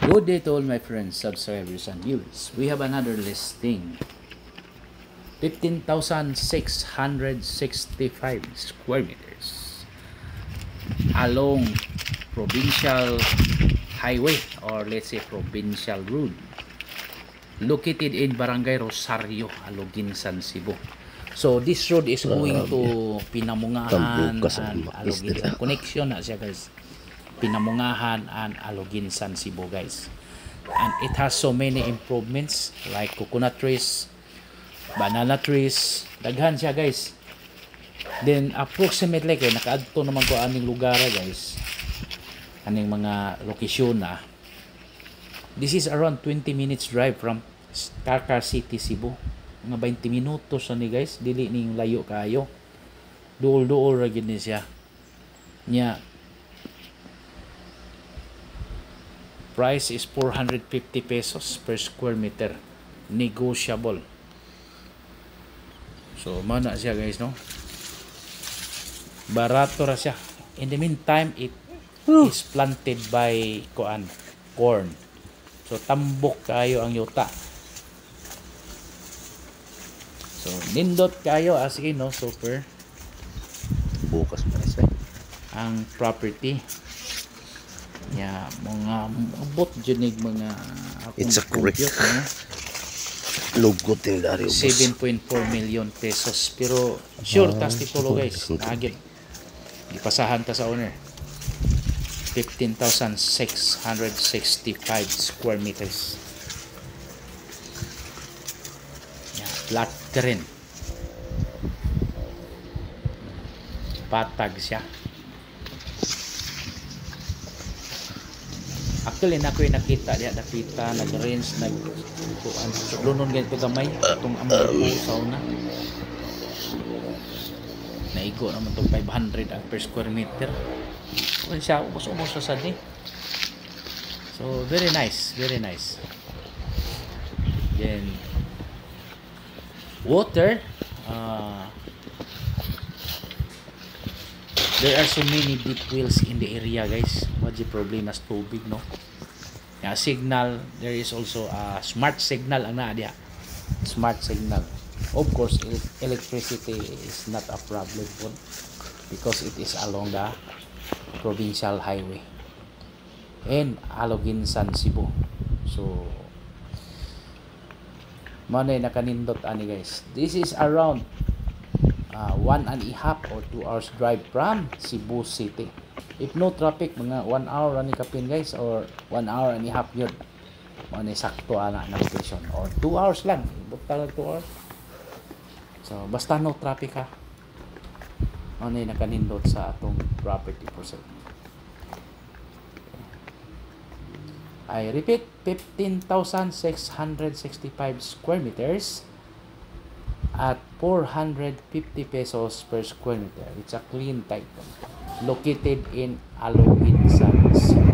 Good day to all my friends, subscribers, and viewers. We have another listing. 15,665 square meters along provincial highway, or let's say provincial road, located in Barangay Rosario, Aloginsan, Cebu. So this road is going to Pinamungahan and Aloginsan. Connection na siya, guys. Pinamungahan and Aloginsan, Cebu, guys. And it has so many improvements like coconut trees, banana trees, daghan siya, guys. Then approximately kay nakaadto naman ko aning lugar, guys, aning mga lokasyon na. This is around 20 minutes drive from Carcar City, Cebu. Mga 20 minutos ni, guys, dili ning layo kayo. Duol-duol ra gid ni siya. Nya price is 450 pesos per square meter, negotiable. So mana siya, guys, no? Barato ra siya. In the meantime, it is planted by corn. So tambok kayo ang yuta. So nindot kayo as in, no? Super bukas pa siya ang property. Mga abot junig mga it's a correct logo din dari 7.4 million pesos, pero sure tas titulo, guys, agad ipasahan ta sa owner. 15,665 square meters. Flat terrain, patag siya. Actually, na ko nakita diya, nakita nag-range, lunon ganito gamay itong among pusaw na naigo naman itong 500 ang per square meter. Well, siya ubos-ubos sa sad ni. So very nice, very nice. Then water, there are so many deep wells in the area, guys. What's the problem as tubig, no? Signal, there is also a smart signal ana dia. Smart signal. Of course, electricity is not a problem po because it is along the provincial highway in Aloginsan, Cebu. So manay nakanindot ani, guys. This is around 1.5 or 2 hours drive from Cebu City. If no traffic, mga 1 hour ani kapin, guys, or 1.5 hours yun. Manay sakto ana na location, or 2 hours lang, bukta lang 2 hours. So basta no traffic, ha, manay nakanindot sa atong property for sale. I repeat, 15,665 square meters at 450 pesos per square meter. It's a clean title, located in Aloginsan, Cebu.